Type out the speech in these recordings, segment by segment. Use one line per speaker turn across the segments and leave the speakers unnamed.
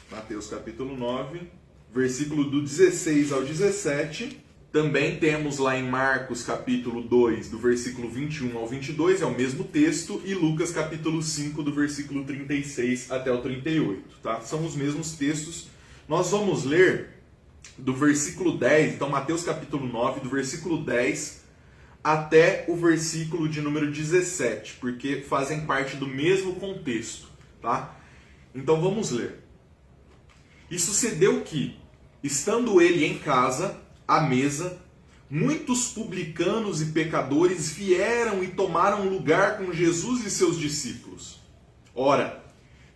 Mateus capítulo 9, versículo do 16 ao 17. Também temos lá em Marcos capítulo 2, do versículo 21 ao 22, é o mesmo texto, e Lucas capítulo 5, do versículo 36 até o 38, tá? São os mesmos textos. Nós vamos ler do versículo 10, então Mateus capítulo 9, do versículo 10 até o versículo de número 17, porque fazem parte do mesmo contexto, tá? Então vamos ler. E sucedeu que, estando ele em casa, à mesa, muitos publicanos e pecadores vieram e tomaram lugar com Jesus e seus discípulos. Ora,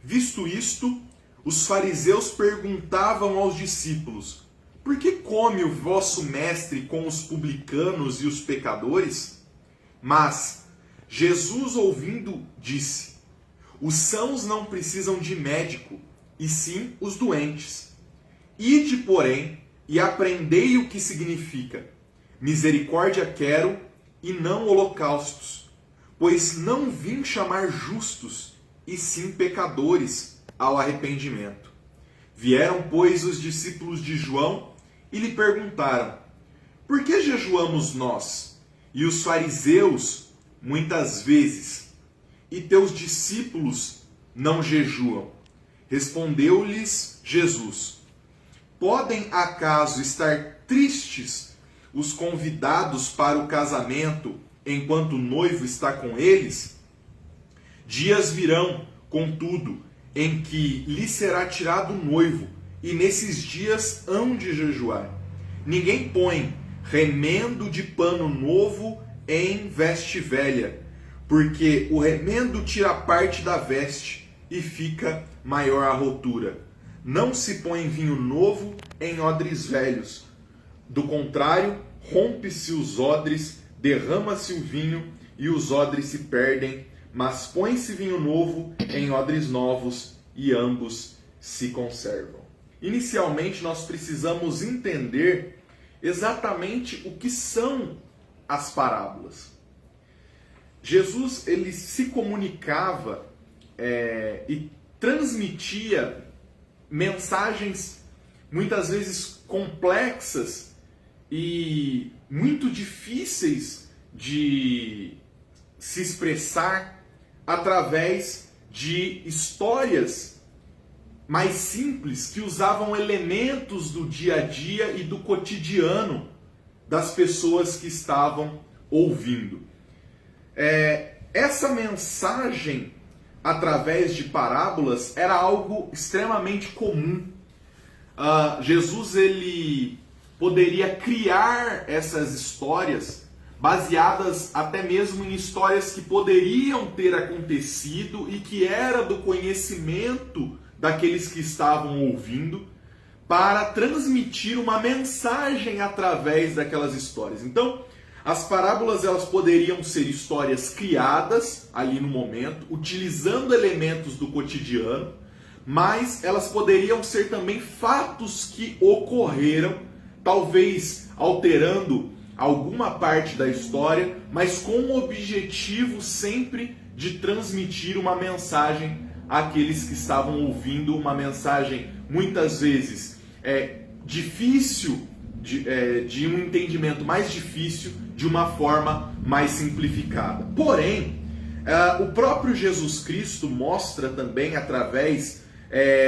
visto isto, os fariseus perguntavam aos discípulos: por que come o vosso mestre com os publicanos e os pecadores? Mas Jesus, ouvindo, disse: os sãos não precisam de médico, e sim os doentes. Ide, porém, e aprendei o que significa: misericórdia quero e não holocaustos, pois não vim chamar justos, e sim pecadores ao arrependimento. Vieram, pois, os discípulos de João e lhe perguntaram: por que jejuamos nós e os fariseus muitas vezes, e teus discípulos não jejuam? Respondeu-lhes Jesus: podem acaso estar tristes os convidados para o casamento enquanto o noivo está com eles? Dias virão, contudo, em que lhe será tirado o noivo, e nesses dias hão de jejuar. Ninguém põe remendo de pano novo em veste velha, porque o remendo tira parte da veste e fica maior a rotura. Não se põe vinho novo em odres velhos. Do contrário, rompe-se os odres, derrama-se o vinho e os odres se perdem, mas põe-se vinho novo em odres novos e ambos se conservam. Inicialmente, nós precisamos entender exatamente o que são as parábolas. Jesus ele se comunicava e transmitia mensagens muitas vezes complexas e muito difíceis de se expressar através de histórias mais simples que usavam elementos do dia a dia e do cotidiano das pessoas que estavam ouvindo. Essa mensagem através de parábolas era algo extremamente comum. Jesus ele poderia criar essas histórias baseadas até mesmo em histórias que poderiam ter acontecido e que era do conhecimento daqueles que estavam ouvindo, para transmitir uma mensagem através daquelas histórias. Então, as parábolas elas poderiam ser histórias criadas ali no momento, utilizando elementos do cotidiano, mas elas poderiam ser também fatos que ocorreram, talvez alterando alguma parte da história, mas com o objetivo sempre de transmitir uma mensagem àqueles que estavam ouvindo, uma mensagem muitas vezes difícil, de um entendimento mais difícil, de uma forma mais simplificada. Porém, o próprio Jesus Cristo mostra também através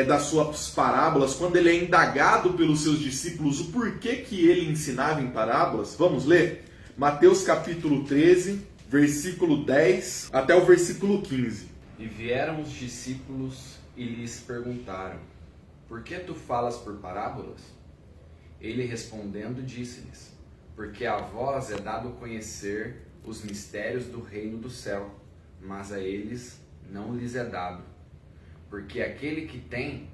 das suas parábolas, quando ele é indagado pelos seus discípulos o porquê que ele ensinava em parábolas. Vamos ler? Mateus capítulo 13, versículo 10 até o versículo 15.
E vieram os discípulos e lhes perguntaram: por que tu falas por parábolas? Ele respondendo disse-lhes: porque a vós é dado conhecer os mistérios do reino do céu, mas a eles não lhes é dado. Porque aquele que tem,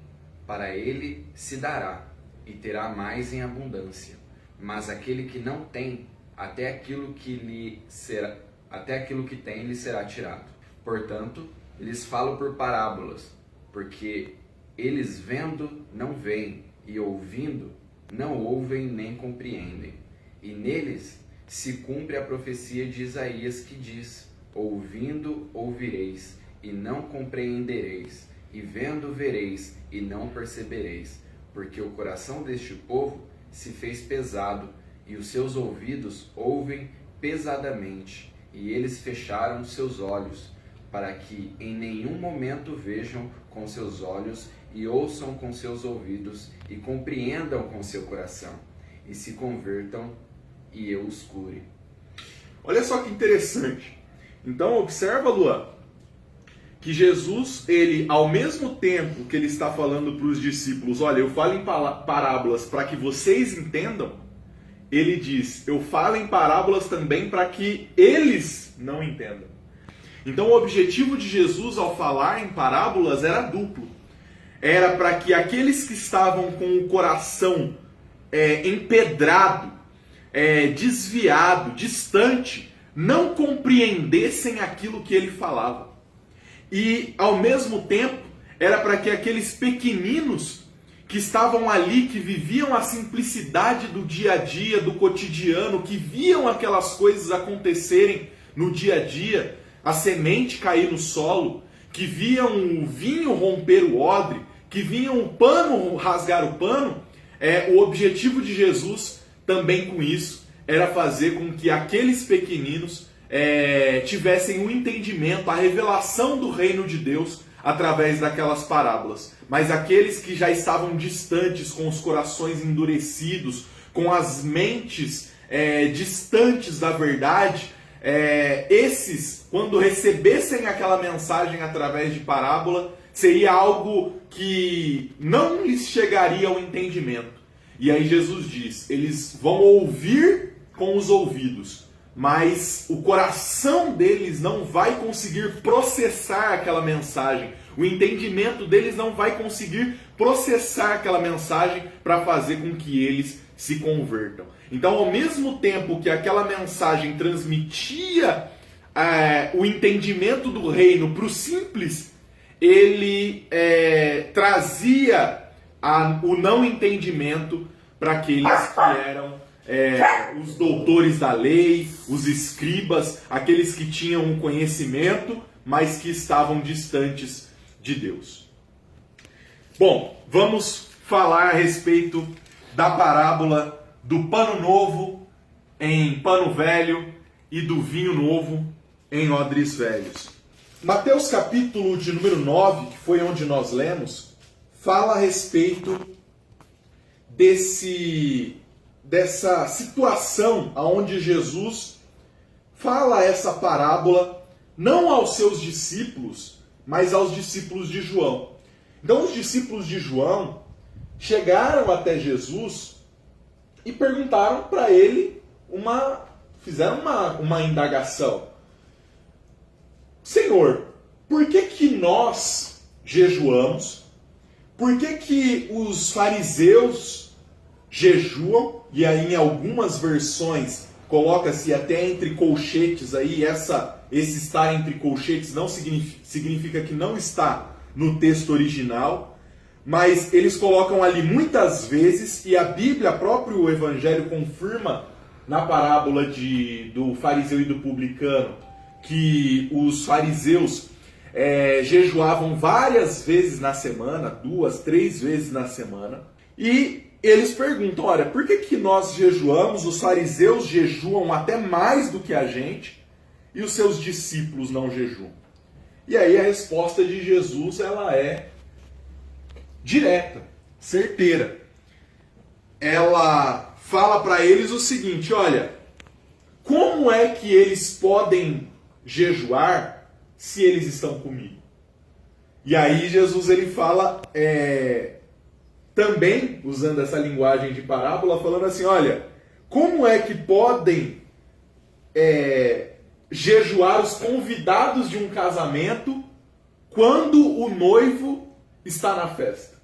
para ele se dará, e terá mais em abundância. Mas aquele que não tem, até aquilo que tem lhe será tirado. Portanto, lhes falo por parábolas, porque eles vendo não veem, e ouvindo não ouvem nem compreendem. E neles se cumpre a profecia de Isaías que diz: ouvindo ouvireis, e não compreendereis, e vendo vereis e não percebereis, porque o coração deste povo se fez pesado, e os seus ouvidos ouvem pesadamente, e eles fecharam seus olhos, para que em nenhum momento vejam com seus olhos, e ouçam com seus ouvidos, e compreendam com seu coração, e se convertam, e eu os cure.
Olha só que interessante. Então observa, Luan, que Jesus, ele, ao mesmo tempo que ele está falando para os discípulos, olha, eu falo em parábolas para que vocês entendam, ele diz, eu falo em parábolas também para que eles não entendam. Então o objetivo de Jesus ao falar em parábolas era duplo. Era para que aqueles que estavam com o coração empedrado, desviado, distante, não compreendessem aquilo que ele falava. E, ao mesmo tempo, era para que aqueles pequeninos que estavam ali, que viviam a simplicidade do dia a dia, do cotidiano, que viam aquelas coisas acontecerem no dia a dia, a semente cair no solo, que viam o vinho romper o odre, que viam o pano rasgar o pano, o objetivo de Jesus também com isso era fazer com que aqueles pequeninos tivessem um entendimento, a revelação do reino de Deus através daquelas parábolas. Mas aqueles que já estavam distantes, com os corações endurecidos, com as mentes distantes da verdade, esses, quando recebessem aquela mensagem através de parábola, seria algo que não lhes chegaria ao entendimento. E aí Jesus diz, eles vão ouvir com os ouvidos, mas o coração deles não vai conseguir processar aquela mensagem. O entendimento deles não vai conseguir processar aquela mensagem para fazer com que eles se convertam. Então, ao mesmo tempo que aquela mensagem transmitia o entendimento do reino para o simples, ele trazia o não entendimento para aqueles que eram os doutores da lei, os escribas, aqueles que tinham o conhecimento, mas que estavam distantes de Deus. Bom, vamos falar a respeito da parábola do pano novo em pano velho e do vinho novo em odres velhos. Mateus capítulo de número 9, que foi onde nós lemos, fala a respeito dessa situação onde Jesus fala essa parábola não aos seus discípulos, mas aos discípulos de João. Então os discípulos de João chegaram até Jesus e perguntaram para ele, fizeram uma indagação. Senhor, por que nós jejuamos? Por que os fariseus jejuam? E aí em algumas versões coloca-se até entre colchetes aí, esse estar entre colchetes não significa que não está no texto original, mas eles colocam ali muitas vezes, e a Bíblia, próprio Evangelho, confirma na parábola do fariseu e do publicano, que os fariseus jejuavam várias vezes na semana, 2, 3 vezes na semana, e eles perguntam, olha, por que nós jejuamos, os fariseus jejuam até mais do que a gente, e os seus discípulos não jejuam? E aí a resposta de Jesus, ela é direta, certeira. Ela fala para eles o seguinte, olha, como é que eles podem jejuar se eles estão comigo? E aí Jesus ele fala, também usando essa linguagem de parábola, falando assim, olha, como é que podem jejuar os convidados de um casamento quando o noivo está na festa?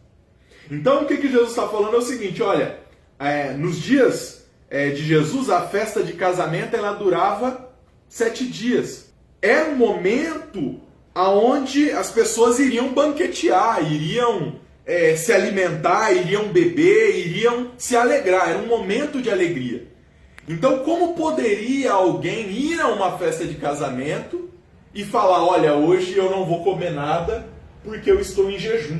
Então o que Jesus está falando é o seguinte, olha, nos dias de Jesus, a festa de casamento ela durava 7 dias. Era um momento onde as pessoas iriam banquetear, iriam se alimentar, iriam beber, iriam se alegrar. Era um momento de alegria. Então, como poderia alguém ir a uma festa de casamento e falar, olha, hoje eu não vou comer nada porque eu estou em jejum.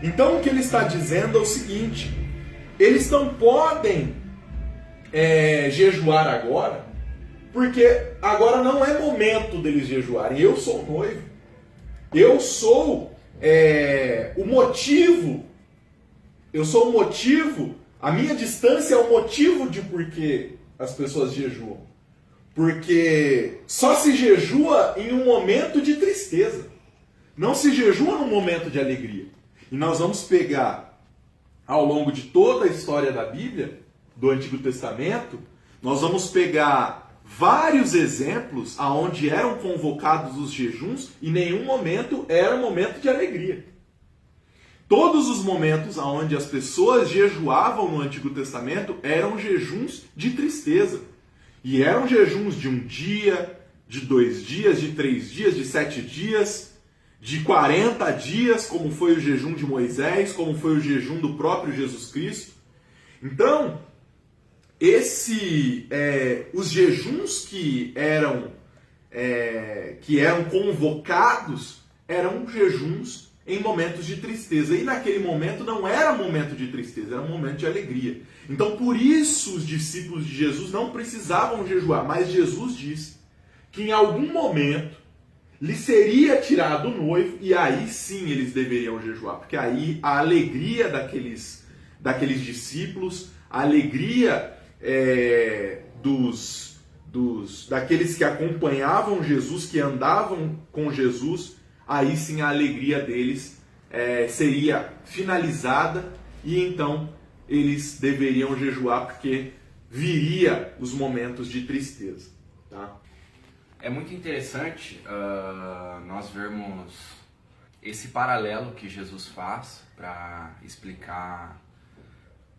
Então o que ele está dizendo é o seguinte: eles não podem jejuar agora, porque agora não é momento deles jejuarem. Eu sou o noivo. Eu sou o motivo. Eu sou o motivo. A minha distância é o motivo de por que as pessoas jejuam. Porque só se jejua em um momento de tristeza. Não se jejua num momento de alegria. E nós vamos pegar, ao longo de toda a história da Bíblia, do Antigo Testamento, nós vamos pegar vários exemplos aonde eram convocados os jejuns e em nenhum momento era momento de alegria. Todos os momentos aonde as pessoas jejuavam no Antigo Testamento eram jejuns de tristeza. E eram jejuns de 1 dia, de 2 dias, de 3 dias, de 7 dias, de 40 dias, como foi o jejum de Moisés, como foi o jejum do próprio Jesus Cristo. Então, os jejuns que eram convocados eram jejuns em momentos de tristeza. E naquele momento não era momento de tristeza, era um momento de alegria. Então, por isso, os discípulos de Jesus não precisavam jejuar. Mas Jesus disse que em algum momento lhe seria tirado o noivo e aí sim eles deveriam jejuar. Porque aí a alegria daqueles discípulos, a alegria daqueles que acompanhavam Jesus, que andavam com Jesus, aí sim a alegria deles seria finalizada e então eles deveriam jejuar porque viria os momentos de tristeza. Tá?
É muito interessante nós vermos esse paralelo que Jesus faz para explicar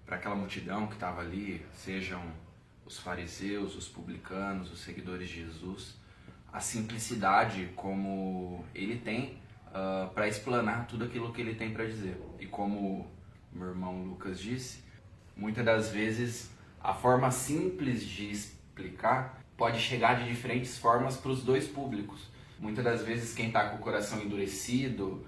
para aquela multidão que estava ali, sejam os fariseus, os publicanos, os seguidores de Jesus, a simplicidade como ele tem para explanar tudo aquilo que ele tem para dizer. E como meu irmão Lucas disse, muitas das vezes a forma simples de explicar pode chegar de diferentes formas para os dois públicos. Muitas das vezes quem está com o coração endurecido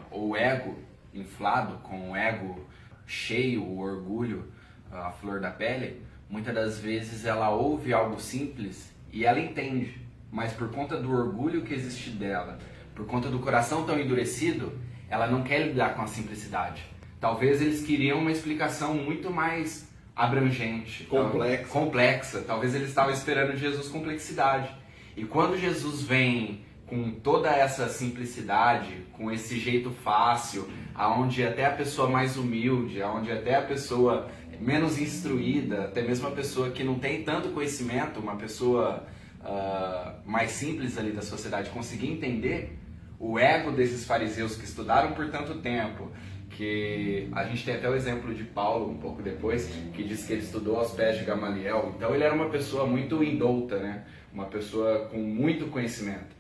ou o ego inflado, com o ego cheio, o orgulho, a flor da pele, muitas das vezes ela ouve algo simples e ela entende, mas por conta do orgulho que existe dela, por conta do coração tão endurecido, ela não quer lidar com a simplicidade. Talvez eles queriam uma explicação muito mais abrangente, complexa. Talvez eles estavam esperando de Jesus complexidade. E quando Jesus vem com toda essa simplicidade, com esse jeito fácil, aonde até a pessoa mais humilde, aonde até a pessoa menos instruída, até mesmo a pessoa que não tem tanto conhecimento, uma pessoa mais simples ali da sociedade, conseguir entender o ego desses fariseus que estudaram por tanto tempo, que a gente tem até o exemplo de Paulo um pouco depois, que diz que ele estudou aos pés de Gamaliel. Então ele era uma pessoa muito indouta, né? Uma pessoa com muito conhecimento.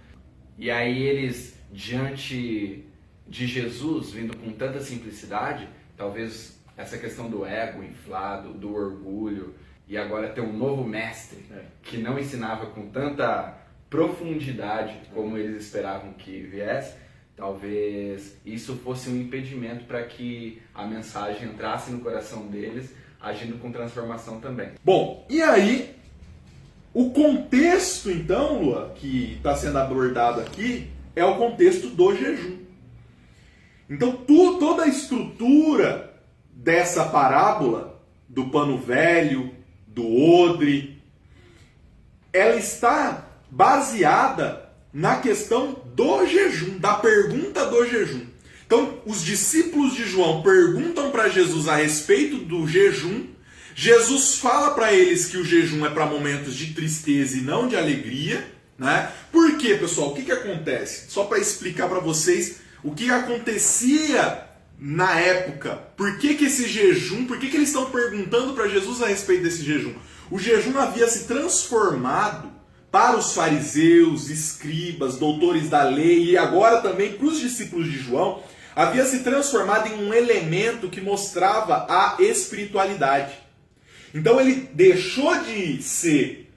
E aí eles, diante de Jesus, vindo com tanta simplicidade, talvez essa questão do ego inflado, do orgulho, e agora ter um novo mestre que não ensinava com tanta profundidade como eles esperavam que viesse, talvez isso fosse um impedimento para que a mensagem entrasse no coração deles, agindo com transformação também.
Bom, e aí, o contexto então, Lua, que está sendo abordado aqui, é o contexto do jejum. Então, toda a estrutura dessa parábola, do pano velho, do odre, ela está baseada na questão do jejum, da pergunta do jejum. Então, os discípulos de João perguntam para Jesus a respeito do jejum. Jesus fala para eles que o jejum é para momentos de tristeza e não de alegria, né? Por quê, pessoal? O que acontece? Só para explicar para vocês o que acontecia na época. Por que esse jejum, por que eles estão perguntando para Jesus a respeito desse jejum? O jejum havia se transformado para os fariseus, escribas, doutores da lei e agora também para os discípulos de João, havia se transformado em um elemento que mostrava a espiritualidade. Então ele deixou de ser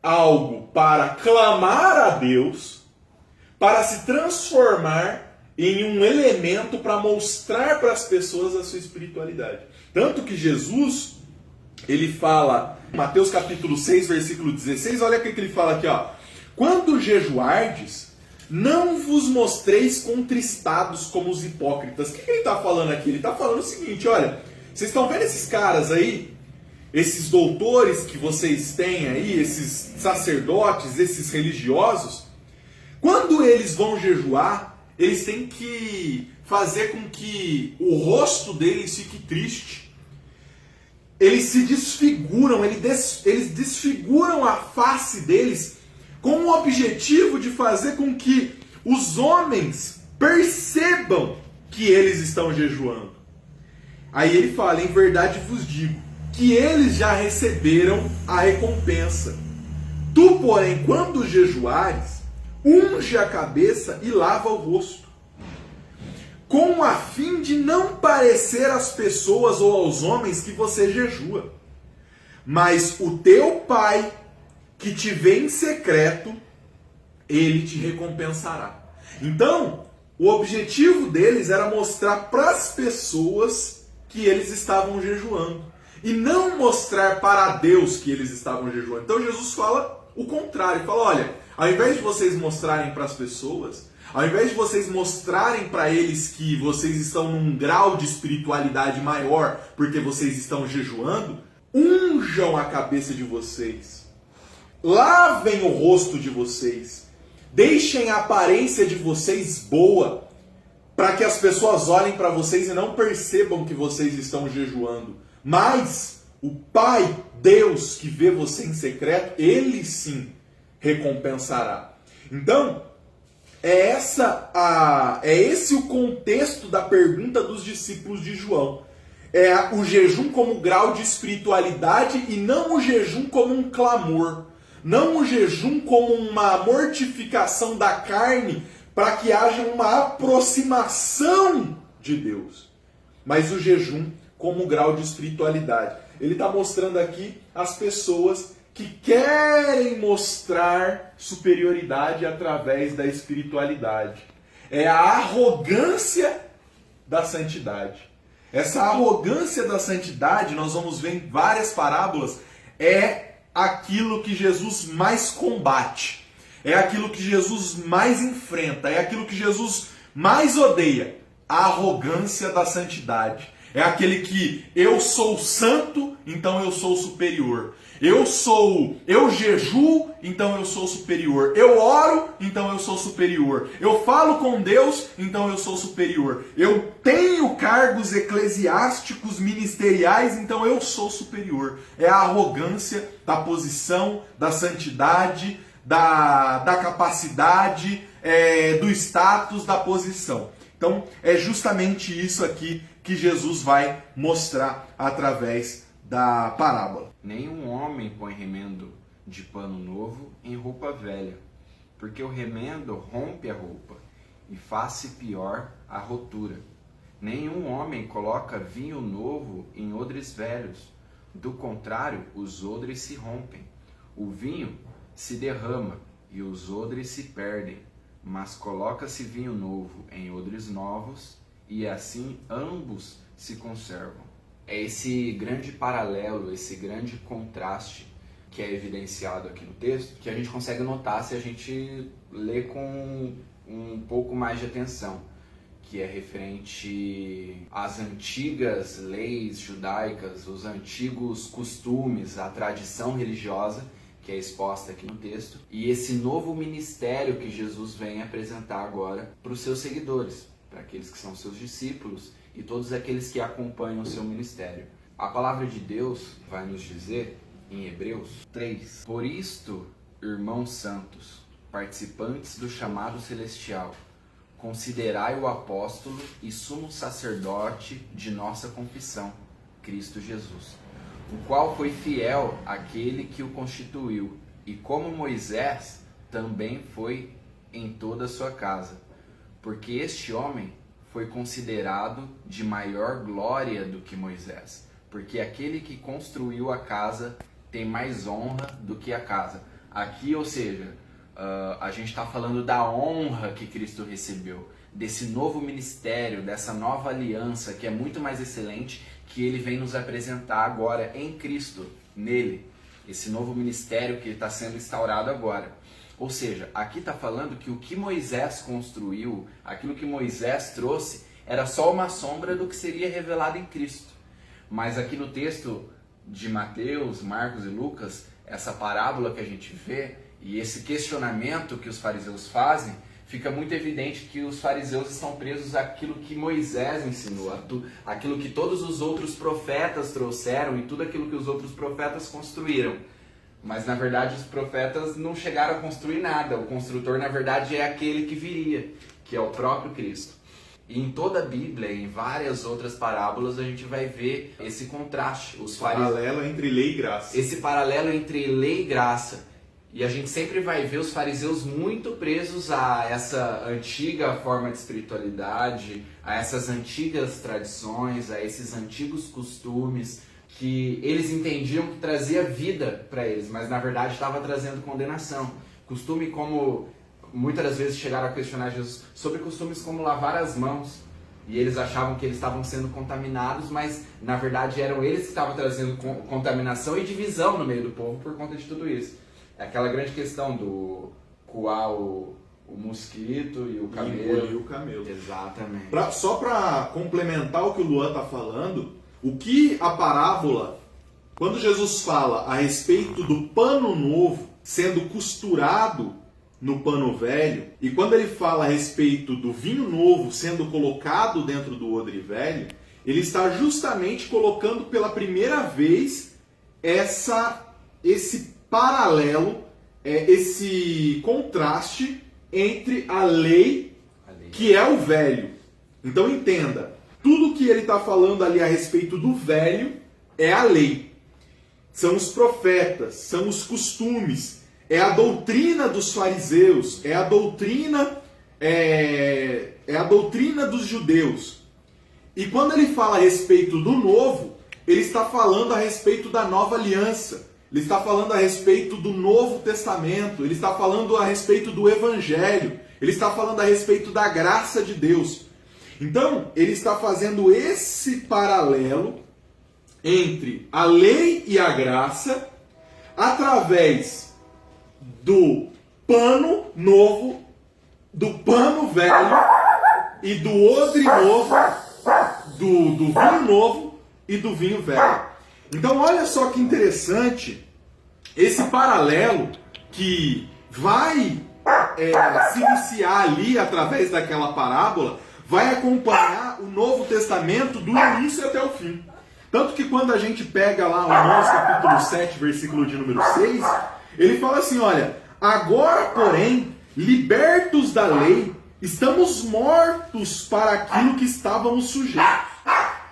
algo para clamar a Deus, para se transformar em um elemento para mostrar para as pessoas a sua espiritualidade. Tanto que Jesus, ele fala, Mateus capítulo 6, versículo 16, olha o que ele fala aqui, ó. Quando jejuardes, não vos mostreis contristados como os hipócritas. O que ele está falando aqui? Ele está falando o seguinte, olha, vocês estão vendo esses caras aí, esses doutores que vocês têm aí, esses sacerdotes, esses religiosos, quando eles vão jejuar, eles têm que fazer com que o rosto deles fique triste. Eles se desfiguram, eles desfiguram a face deles com o objetivo de fazer com que os homens percebam que eles estão jejuando. Aí ele fala, em verdade vos digo, que eles já receberam a recompensa. Tu, porém, quando jejuares, unge a cabeça e lava o rosto, com a fim de não parecer às pessoas ou aos homens que você jejua. Mas o teu Pai, que te vê em secreto, ele te recompensará. Então, o objetivo deles era mostrar para as pessoas que eles estavam jejuando. E não mostrar para Deus que eles estavam jejuando. Então Jesus fala o contrário. Fala, olha, ao invés de vocês mostrarem para as pessoas, ao invés de vocês mostrarem para eles que vocês estão num grau de espiritualidade maior porque vocês estão jejuando, unjam a cabeça de vocês. Lavem o rosto de vocês. Deixem a aparência de vocês boa para que as pessoas olhem para vocês e não percebam que vocês estão jejuando. Mas o Pai, Deus, que vê você em secreto, ele sim recompensará. Então, é esse o contexto da pergunta dos discípulos de João. É o jejum como grau de espiritualidade e não o jejum como um clamor. Não o jejum como uma mortificação da carne para que haja uma aproximação de Deus. Mas o jejum como grau de espiritualidade. Ele está mostrando aqui as pessoas que querem mostrar superioridade através da espiritualidade. É a arrogância da santidade. Essa arrogância da santidade, nós vamos ver em várias parábolas, é aquilo que Jesus mais combate. É aquilo que Jesus mais enfrenta. É aquilo que Jesus mais odeia. A arrogância da santidade. É aquele que eu sou santo, então eu sou superior. Eu jejuo, então eu sou superior. Eu oro, então eu sou superior. Eu falo com Deus, então eu sou superior. Eu tenho cargos eclesiásticos, ministeriais, então eu sou superior. É a arrogância da posição, da santidade, da capacidade, do status, da posição. Então, é justamente isso aqui que Jesus vai mostrar através da parábola.
Nenhum homem põe remendo de pano novo em roupa velha, porque o remendo rompe a roupa e faz-se pior a rotura. Nenhum homem coloca vinho novo em odres velhos, do contrário, os odres se rompem. O vinho se derrama e os odres se perdem, mas coloca-se vinho novo em odres novos e assim ambos se conservam. É esse grande paralelo, esse grande contraste que é evidenciado aqui no texto, que a gente consegue notar se a gente lê com um pouco mais de atenção, que é referente às antigas leis judaicas, os antigos costumes, a tradição religiosa, que é exposta aqui no texto, e esse novo ministério que Jesus vem apresentar agora para os seus seguidores, para aqueles que são seus discípulos e todos aqueles que acompanham o seu ministério. A palavra de Deus vai nos dizer, em Hebreus 3, por isto, irmãos santos, participantes do chamado celestial, considerai o apóstolo e sumo sacerdote de nossa confissão, Cristo Jesus, o qual foi fiel àquele que o constituiu, e como Moisés também foi em toda a sua casa, porque este homem foi considerado de maior glória do que Moisés, porque aquele que construiu a casa tem mais honra do que a casa. Aqui, ou seja, a gente está falando da honra que Cristo recebeu, desse novo ministério, dessa nova aliança que é muito mais excelente, que ele vem nos apresentar agora em Cristo, nele. Esse novo ministério que está sendo instaurado agora. Ou seja, aqui está falando que o que Moisés construiu, aquilo que Moisés trouxe, era só uma sombra do que seria revelado em Cristo. Mas aqui no texto de Mateus, Marcos e Lucas, essa parábola que a gente vê e esse questionamento que os fariseus fazem, fica muito evidente que os fariseus estão presos àquilo que Moisés ensinou, aquilo que todos os outros profetas trouxeram e tudo aquilo que os outros profetas construíram. Mas na verdade os profetas não chegaram a construir nada. O construtor na verdade é aquele que viria, que é o próprio Cristo. E em toda a Bíblia, em várias outras parábolas, a gente vai ver esse contraste.
Paralelo entre lei e graça.
Esse paralelo entre lei e graça. E a gente sempre vai ver os fariseus muito presos a essa antiga forma de espiritualidade, a essas antigas tradições, a esses antigos costumes que eles entendiam que trazia vida para eles, mas na verdade estava trazendo condenação. Costume como muitas das vezes chegaram a questionar Jesus sobre costumes como lavar as mãos. E eles achavam que eles estavam sendo contaminados, mas na verdade eram eles que estavam trazendo contaminação e divisão no meio do povo por conta de tudo isso. É aquela grande questão do coar o mosquito e o camelo.
E engolir o camelo.
Exatamente.
Só para complementar o que o Luan está falando, o que a parábola, quando Jesus fala a respeito do pano novo sendo costurado no pano velho, e quando ele fala a respeito do vinho novo sendo colocado dentro do odre velho, ele está justamente colocando pela primeira vez esse paralelo, esse contraste entre a lei, que é o velho. Então entenda, tudo que ele está falando ali a respeito do velho é a lei. São os profetas, são os costumes, é a doutrina dos fariseus, é a doutrina dos judeus. E quando ele fala a respeito do novo, ele está falando a respeito da nova aliança. Ele está falando a respeito do Novo Testamento, ele está falando a respeito do Evangelho, ele está falando a respeito da graça de Deus. Então, ele está fazendo esse paralelo entre a lei e a graça através do pano novo, do pano velho e do odre novo, do vinho novo e do vinho velho. Então olha só que interessante esse paralelo que vai se iniciar ali através daquela parábola, vai acompanhar o Novo Testamento do início até o fim. Tanto que quando a gente pega lá Romanos capítulo 7, versículo de número 6, ele fala assim, olha, agora porém, libertos da lei, estamos mortos para aquilo que estávamos sujeitos.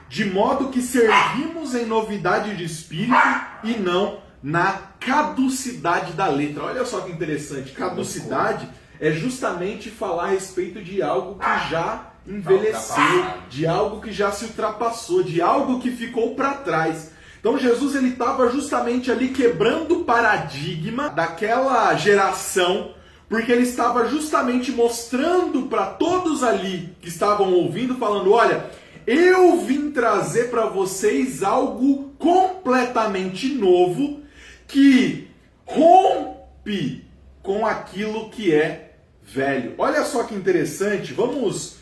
De modo que servimos em novidade de espírito e não na caducidade da letra. Olha só que interessante. Caducidade é justamente falar a respeito de algo que já envelheceu, de algo que já se ultrapassou, de algo que ficou para trás. Então Jesus ele estava justamente ali quebrando o paradigma daquela geração, porque ele estava justamente mostrando para todos ali que estavam ouvindo, falando, olha, eu vim trazer para vocês algo completamente novo que rompe com aquilo que é velho. Olha só que interessante, vamos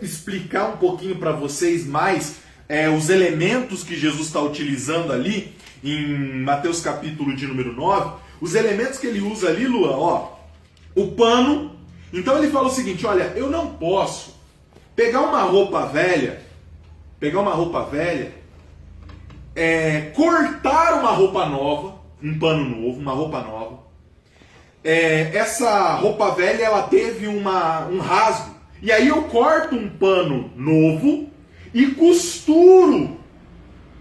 explicar um pouquinho para vocês mais os elementos que Jesus está utilizando ali em Mateus capítulo de número 9. Os elementos que ele usa ali, Luan, ó, o pano. Então ele fala o seguinte, olha, eu não posso pegar uma roupa velha, cortar uma roupa nova, um pano novo, uma roupa nova. Essa roupa velha ela teve um rasgo. E aí eu corto um pano novo e costuro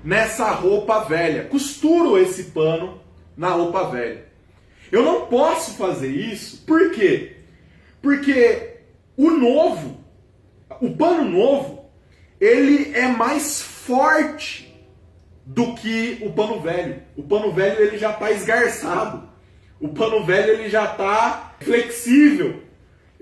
nessa roupa velha. Costuro esse pano na roupa velha. Eu não posso fazer isso. Por quê? Porque o pano novo, ele é mais forte do que o pano velho. O pano velho ele já está esgarçado. O pano velho ele já está flexível.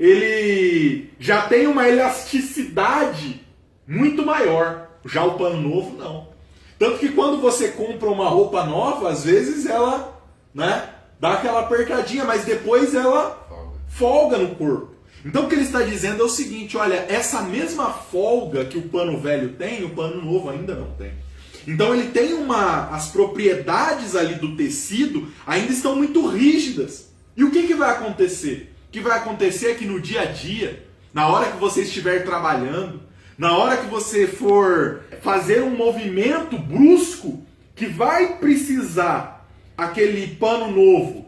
ele já tem uma elasticidade muito maior. Já o pano novo, não. Tanto que quando você compra uma roupa nova, às vezes ela, né, dá aquela apertadinha, mas depois ela folga no corpo. Então o que ele está dizendo é o seguinte, olha, essa mesma folga que o pano velho tem, o pano novo ainda não tem. Então ele tem as propriedades ali do tecido ainda estão muito rígidas. E o que vai acontecer? O que vai acontecer é que no dia a dia, na hora que você estiver trabalhando, na hora que você for fazer um movimento brusco que vai precisar aquele pano novo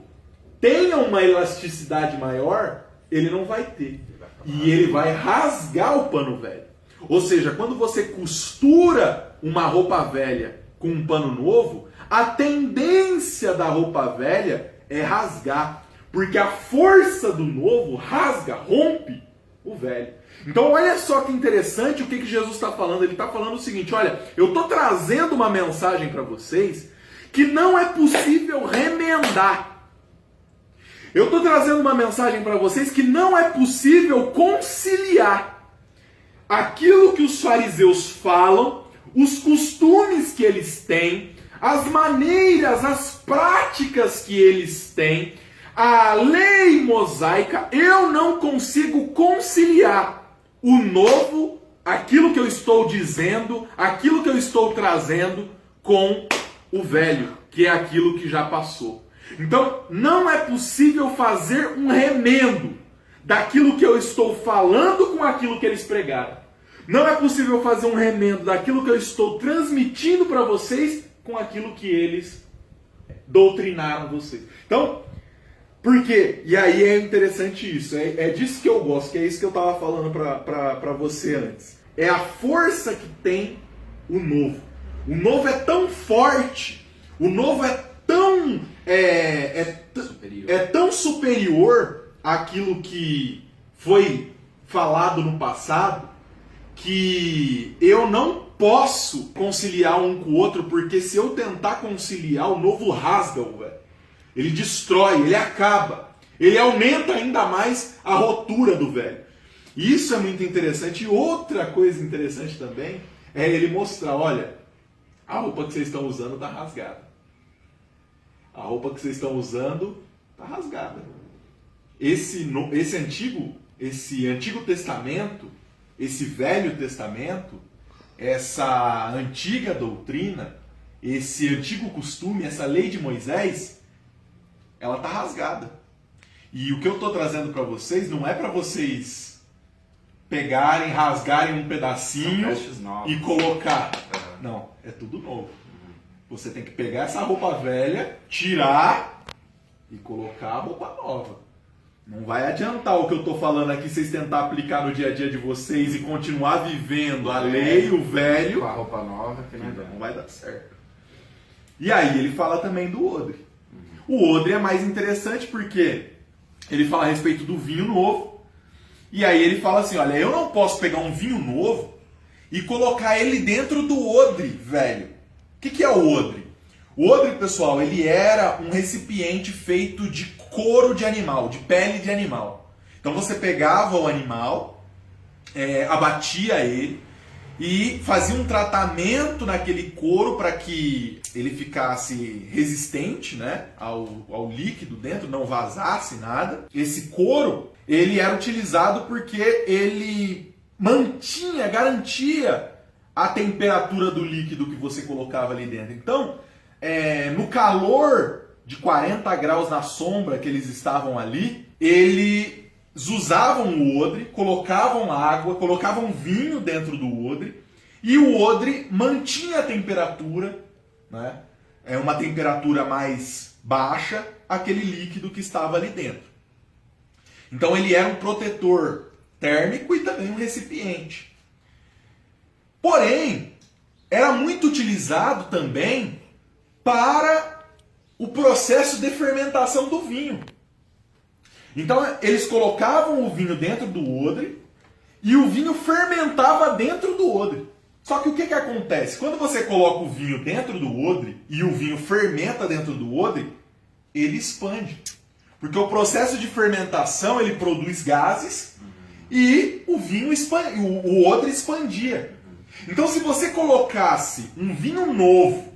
tenha uma elasticidade maior, ele não vai ter. E ele vai rasgar o pano velho. Ou seja, quando você costura uma roupa velha com um pano novo, a tendência da roupa velha é rasgar. Porque a força do novo rasga, rompe o velho. Então olha só que interessante o que Jesus está falando. Ele está falando o seguinte, olha, eu estou trazendo uma mensagem para vocês que não é possível remendar. Eu estou trazendo uma mensagem para vocês que não é possível conciliar aquilo que os fariseus falam, os costumes que eles têm, as maneiras, as práticas que eles têm, a lei mosaica. Eu não consigo conciliar o novo, aquilo que eu estou dizendo, aquilo que eu estou trazendo com o velho, que é aquilo que já passou. Então, não é possível fazer um remendo daquilo que eu estou falando com aquilo que eles pregaram. Não é possível fazer um remendo daquilo que eu estou transmitindo para vocês com aquilo que eles doutrinaram vocês. Então, por quê? E aí é interessante isso. É disso que eu gosto, que é isso que eu estava falando para você antes. É a força que tem o novo. O novo é tão forte, o novo é tão tão superior àquilo que foi falado no passado, que eu não posso conciliar um com o outro, porque se eu tentar conciliar, o novo rasga o velho. Ele destrói, ele acaba, ele aumenta ainda mais a rotura do velho. E isso é muito interessante. E outra coisa interessante também é ele mostrar, olha, a roupa que vocês estão usando está rasgada. A roupa que vocês estão usando está rasgada. Esse Antigo Testamento, esse Velho Testamento, essa antiga doutrina, esse antigo costume, essa lei de Moisés, ela está rasgada. E o que eu estou trazendo para vocês não é para vocês pegarem, rasgarem um pedacinho e colocar. Não, é tudo novo. Você tem que pegar essa roupa velha, tirar e colocar a roupa nova. Não vai adiantar o que eu estou falando aqui, vocês tentar aplicar no dia a dia de vocês e continuar vivendo a lei, o velho.
Com a roupa nova, que
não vai dar certo. E aí ele fala também do odre. O odre é mais interessante porque ele fala a respeito do vinho novo. E aí ele fala assim, olha, eu não posso pegar um vinho novo e colocar ele dentro do odre velho. O que é o odre? O odre, pessoal, ele era um recipiente feito de couro de animal, de pele de animal. Então você pegava o animal, abatia ele e fazia um tratamento naquele couro para que ele ficasse resistente, né, ao líquido dentro, não vazasse nada. Esse couro, ele era utilizado porque ele garantia a temperatura do líquido que você colocava ali dentro. Então, no calor de 40 graus na sombra que eles estavam ali, eles usavam o odre, colocavam água, colocavam vinho dentro do odre, e o odre mantinha a temperatura, né? Uma temperatura mais baixa, aquele líquido que estava ali dentro. Então ele era um protetor térmico e também um recipiente. Porém, era muito utilizado também para o processo de fermentação do vinho. Então, eles colocavam o vinho dentro do odre e o vinho fermentava dentro do odre. Só que o que acontece? Quando você coloca o vinho dentro do odre e o vinho fermenta dentro do odre, ele expande. Porque o processo de fermentação, ele produz gases e o vinho o odre expandia. Então, se você colocasse um vinho novo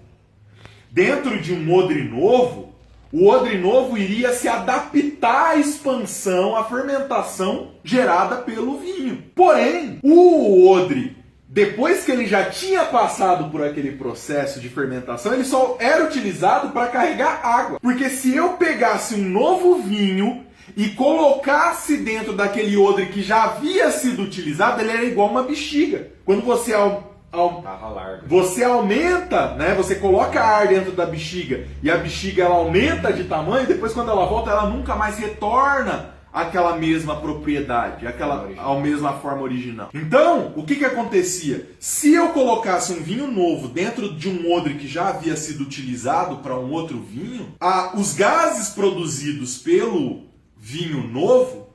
dentro de um odre novo, o odre novo iria se adaptar à expansão, à fermentação gerada pelo vinho. Porém, o odre, depois que ele já tinha passado por aquele processo de fermentação, ele só era utilizado para carregar água. Porque se eu pegasse um novo vinho e colocasse dentro daquele odre que já havia sido utilizado, ele era igual uma bexiga. Quando você você aumenta, né? Você coloca ar dentro da bexiga e a bexiga ela aumenta de tamanho, e depois quando ela volta, ela nunca mais retorna àquela mesma propriedade, à mesma forma original. Então, o que acontecia? Se eu colocasse um vinho novo dentro de um odre que já havia sido utilizado para um outro vinho, os gases produzidos pelo vinho novo,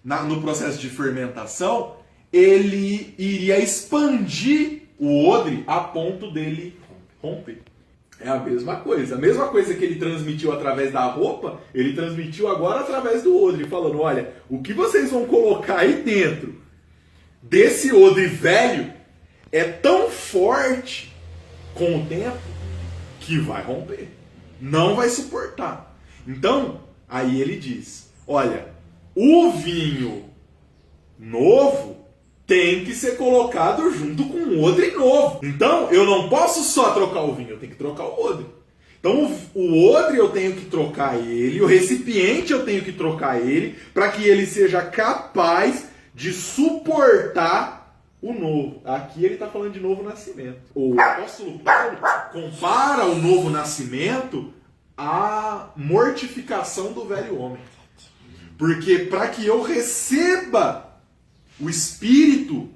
no processo de fermentação, ele iria expandir o odre a ponto dele romper. É a mesma coisa. A mesma coisa que ele transmitiu através da roupa, ele transmitiu agora através do odre, falando, olha, o que vocês vão colocar aí dentro desse odre velho é tão forte com o tempo que vai romper. Não vai suportar. Então, aí ele diz, olha, o vinho novo tem que ser colocado junto com o odre novo. Então, eu não posso só trocar o vinho, eu tenho que trocar o odre. Então, o odre eu tenho que trocar ele, o recipiente eu tenho que trocar ele, para que ele seja capaz de suportar o novo. Aqui ele está falando de novo nascimento. O apóstolo Paulo compara o novo nascimento à mortificação do velho homem. Porque para que eu receba o Espírito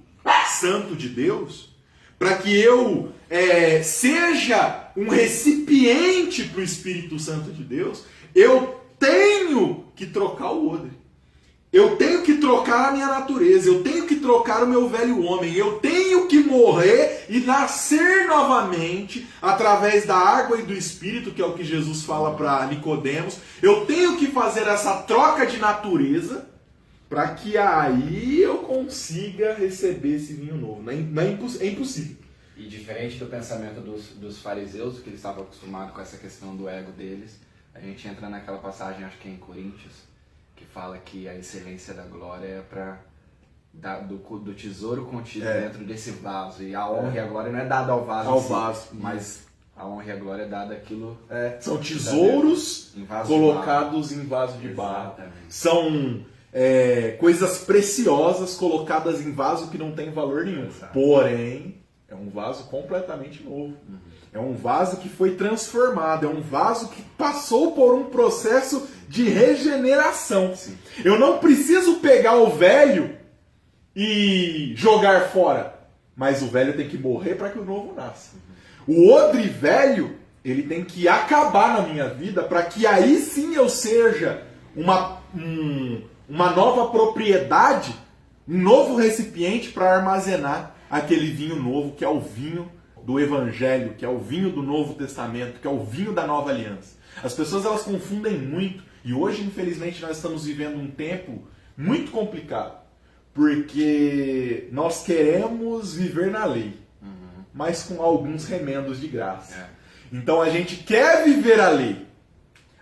Santo de Deus, para que eu seja um recipiente para o Espírito Santo de Deus, eu tenho que trocar o odre. Eu tenho que trocar a minha natureza, eu tenho que trocar o meu velho homem, eu tenho que morrer e nascer novamente através da água e do Espírito, que é o que Jesus fala para Nicodemos. Eu tenho que fazer essa troca de natureza para que aí eu consiga receber esse vinho novo. É impossível.
E diferente do pensamento dos fariseus, que eles estavam acostumados com essa questão do ego deles, a gente entra naquela passagem, acho que é em Coríntios, que fala que a excelência da glória é do tesouro contido dentro desse vaso. E a honra e a glória não é dada ao vaso, mas a honra e a glória é dada àquilo.
São tesouros colocados em vaso de barro. São coisas preciosas colocadas em vaso que não tem valor nenhum.
Exato.
Porém, é um vaso completamente novo. É um vaso que foi transformado, é um vaso que passou por um processo de regeneração.
Sim.
Eu não preciso pegar o velho e jogar fora, mas o velho tem que morrer para que o novo nasça. O odre velho, ele tem que acabar na minha vida para que aí sim eu seja uma nova propriedade, um novo recipiente para armazenar aquele vinho novo, que é o vinho do Evangelho, que é o vinho do Novo Testamento, que é o vinho da Nova Aliança. As pessoas elas confundem muito, e hoje infelizmente nós estamos vivendo um tempo muito complicado, porque nós queremos viver na lei, mas com alguns remendos de graça. Então a gente quer viver a lei,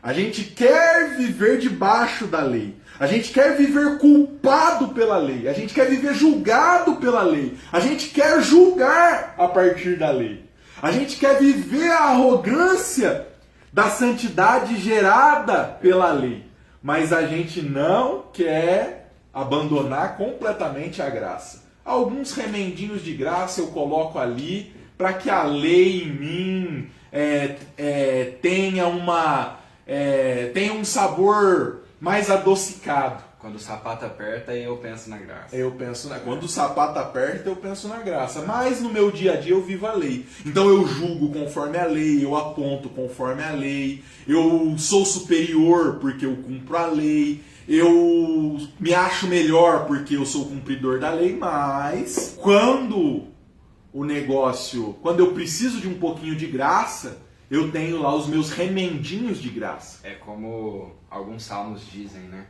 a gente quer viver debaixo da lei, a gente quer viver culpado pela lei, a gente quer viver julgado pela lei, a gente quer julgar a partir da lei, a gente quer viver a arrogância da santidade gerada pela lei, mas a gente não quer abandonar completamente a graça. Alguns remendinhos de graça eu coloco ali para que a lei em mim tenha um sabor mais adocicado.
Quando o sapato aperta, eu penso na graça.
Quando o sapato aperta, eu penso na graça. Mas no meu dia a dia eu vivo a lei. Então eu julgo conforme a lei, eu aponto conforme a lei, eu sou superior porque eu cumpro a lei, eu me acho melhor porque eu sou cumpridor da lei, mas quando eu preciso de um pouquinho de graça, eu tenho lá os meus remendinhos de graça.
É como alguns salmos dizem, né?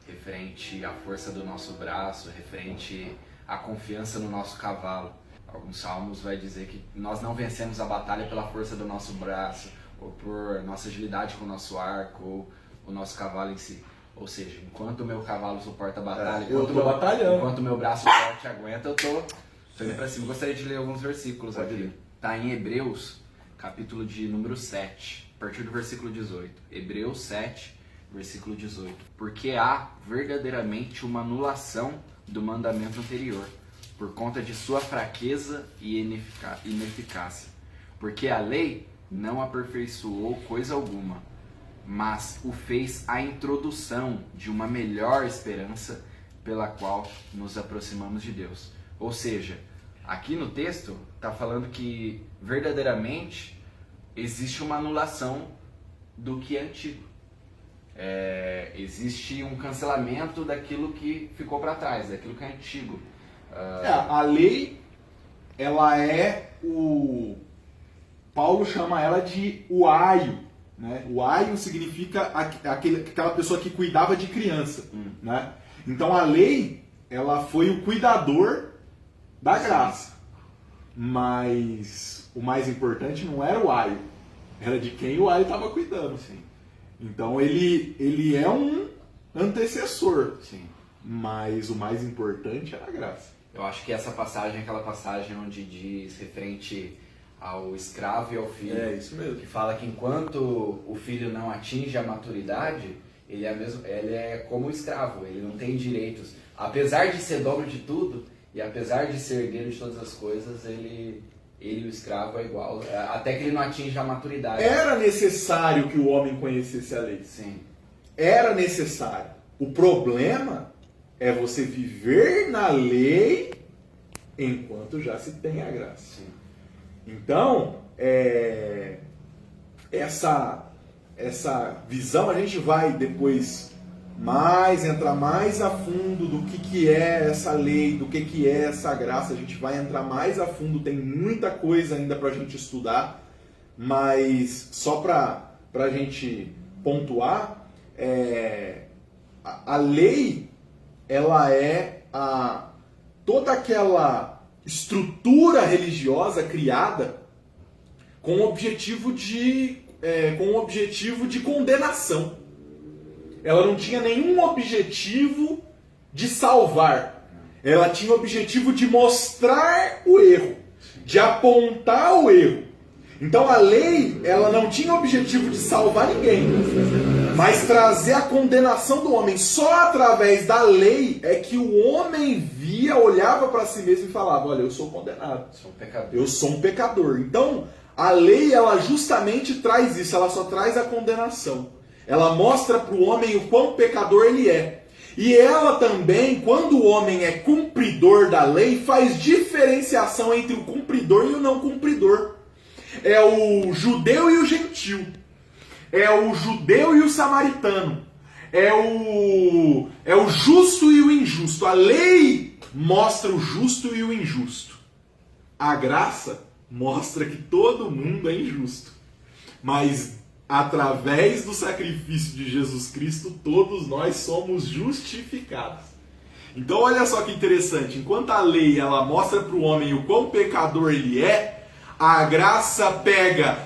Referente à força do nosso braço, referente à confiança no nosso cavalo. Alguns salmos vai dizer que nós não vencemos a batalha pela força do nosso braço, ou por nossa agilidade com o nosso arco, ou o nosso cavalo em si. Ou seja, enquanto o meu cavalo suporta a batalha, enquanto o meu braço forte aguenta, eu tô indo pra cima. Gostaria de ler alguns versículos aqui. Tá em Hebreus, capítulo de número 7, a partir do versículo 18. Hebreus 7, versículo 18. Porque há verdadeiramente uma anulação do mandamento anterior, por conta de sua fraqueza e ineficácia. Porque a lei não aperfeiçoou coisa alguma, mas o fez a introdução de uma melhor esperança pela qual nos aproximamos de Deus. Ou seja, aqui no texto está falando que verdadeiramente existe uma anulação do que é antigo. Existe um cancelamento daquilo que ficou para trás, daquilo que é antigo.
A lei, ela é Paulo chama ela de o aio, né? O aio significa aquela pessoa que cuidava de criança, né? Então a lei, ela foi o cuidador da graça. Mas o mais importante não era o aio, era de quem o aio estava cuidando.
Sim.
Então ele é um antecessor.
Sim.
Mas o mais importante era a graça.
Eu acho que essa passagem é aquela passagem onde diz referente ao escravo e ao filho.
É isso mesmo.
Que fala que enquanto o filho não atinge a maturidade, ele é como o escravo, ele não tem direitos. Apesar de ser dono de tudo, e apesar de ser herdeiro de todas as coisas, ele e o escravo é igual, até que ele não atinge a maturidade.
Era necessário que o homem conhecesse a lei.
Sim.
Era necessário. O problema é você viver na lei enquanto já se tem a graça.
Sim.
Então, essa visão a gente vai depois entrar mais a fundo do que é essa lei, do que é essa graça. A gente vai entrar mais a fundo, tem muita coisa ainda para a gente estudar, mas só para a gente pontuar, a lei, ela é toda aquela estrutura religiosa criada com o objetivo de condenação. Ela não tinha nenhum objetivo de salvar. Ela tinha o objetivo de mostrar o erro, de apontar o erro. Então a lei, ela não tinha o objetivo de salvar ninguém, mas trazer a condenação do homem. Só através da lei é que o homem olhava para si mesmo e falava: olha, eu sou condenado, eu sou um pecador. Então a lei, ela justamente traz isso, ela só traz a condenação. Ela mostra para o homem o quão pecador ele é. E ela também, quando o homem é cumpridor da lei, faz diferenciação entre o cumpridor e o não cumpridor. É o judeu e o gentil. É o judeu e o samaritano. É o justo e o injusto. A lei mostra o justo e o injusto. A graça mostra que todo mundo é injusto. Mas através do sacrifício de Jesus Cristo, todos nós somos justificados. Então olha só que interessante. Enquanto a lei ela mostra para o homem o quão pecador ele é, a graça pega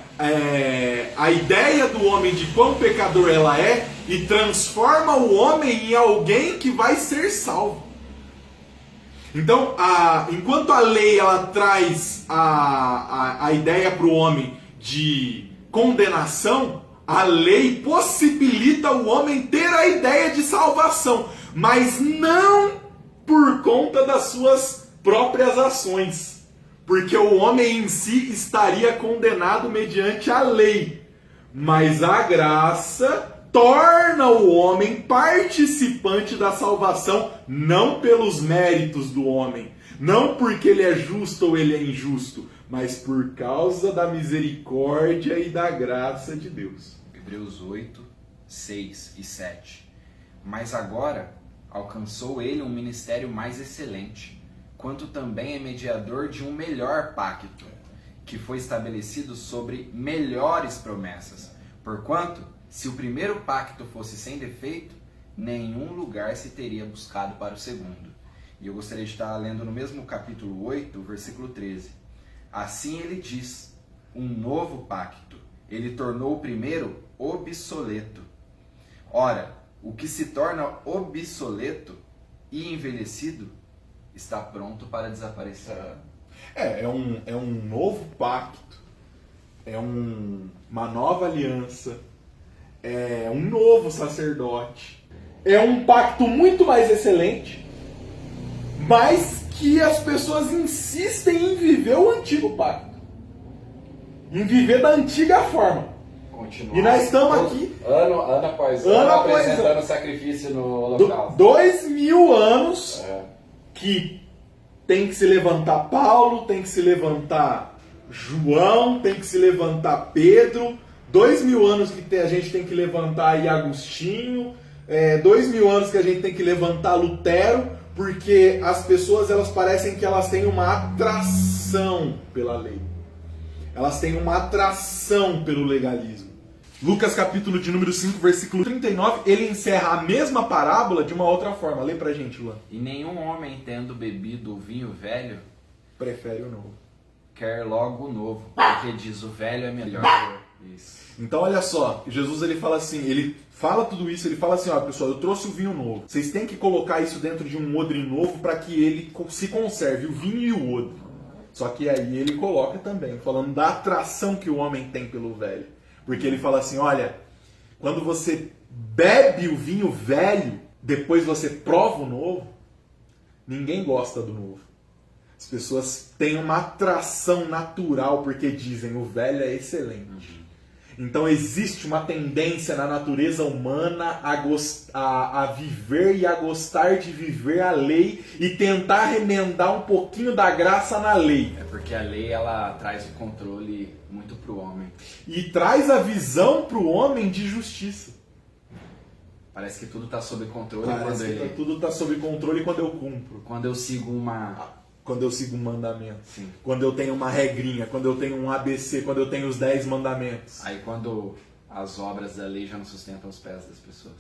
a ideia do homem de quão pecador ela é e transforma o homem em alguém que vai ser salvo. Então, enquanto a lei ela traz a ideia para o homem de condenação, a lei possibilita o homem ter a ideia de salvação, mas não por conta das suas próprias ações, porque o homem em si estaria condenado mediante a lei, mas a graça torna o homem participante da salvação, não pelos méritos do homem, não porque ele é justo ou ele é injusto, mas por causa da misericórdia e da graça de Deus.
Hebreus 8, 6 e 7. Mas agora alcançou ele um ministério mais excelente, quanto também é mediador de um melhor pacto, que foi estabelecido sobre melhores promessas. Porquanto, se o primeiro pacto fosse sem defeito, nenhum lugar se teria buscado para o segundo. E eu gostaria de estar lendo no mesmo capítulo 8, versículo 13. Assim ele diz, um novo pacto. Ele tornou o primeiro obsoleto. Ora, o que se torna obsoleto e envelhecido está pronto para desaparecer.
É um novo pacto, uma nova aliança, é um novo sacerdote, é um pacto muito mais excelente, mas que as pessoas insistem em viver o antigo pacto, em viver da antiga forma.
Continuar.
E nós estamos aqui
ano após ano apresentando sacrifício no holocausto.
2000 anos que tem que se levantar Paulo, tem que se levantar João, tem que se levantar Pedro, 2000 anos que a gente tem que levantar aí Agostinho, 2000 anos que a gente tem que levantar Lutero, porque as pessoas elas parecem que elas têm uma atração pela lei. Elas têm uma atração pelo legalismo. Lucas capítulo de número 5, versículo 39, ele encerra a mesma parábola de uma outra forma. Lê pra gente, Luan.
E nenhum homem, tendo bebido o vinho velho,
prefere o novo.
Quer logo o novo, porque diz o velho é melhor. Isso.
Então olha só, Jesus ele fala assim, ele fala tudo isso, ele fala assim, ó pessoal, eu trouxe o vinho novo. Vocês têm que colocar isso dentro de um odre novo para que ele se conserve, o vinho e o odre. Só que aí ele coloca também, falando da atração que o homem tem pelo velho. Porque ele fala assim, olha, quando você bebe o vinho velho, depois você prova o novo, ninguém gosta do novo. As pessoas têm uma atração natural porque dizem, o velho é excelente. Então existe uma tendência na natureza humana a viver e a gostar de viver a lei e tentar remendar um pouquinho da graça na lei.
É porque a lei ela traz o controle muito pro homem.
E traz a visão pro homem de justiça.
Parece que tudo está sob controle
Tudo está sob controle quando eu cumpro.
Quando eu sigo
Quando eu sigo um mandamento.
Sim.
Quando eu tenho uma regrinha, quando eu tenho um ABC, quando eu tenho os 10 mandamentos.
Aí quando as obras da lei já não sustentam os pés das pessoas.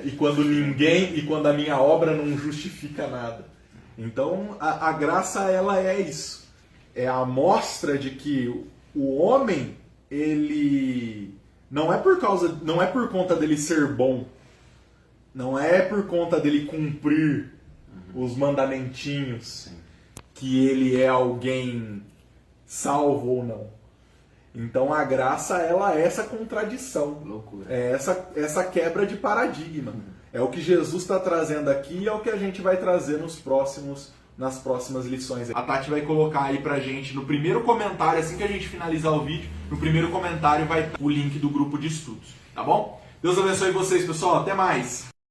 E quando a minha obra não justifica nada. Então a graça ela é isso. É a amostra de que o homem, ele não é por conta dele ser bom, não é por conta dele cumprir os mandamentinhos.
Sim.
Que ele é alguém salvo ou não. Então a graça ela é essa contradição.
Loucura.
É essa quebra de paradigma. É o que Jesus está trazendo aqui e é o que a gente vai trazer nas próximas lições. A Tati vai colocar aí pra gente no primeiro comentário, assim que a gente finalizar o vídeo, no primeiro comentário vai estar o link do grupo de estudos. Tá bom? Deus abençoe vocês, pessoal. Até mais!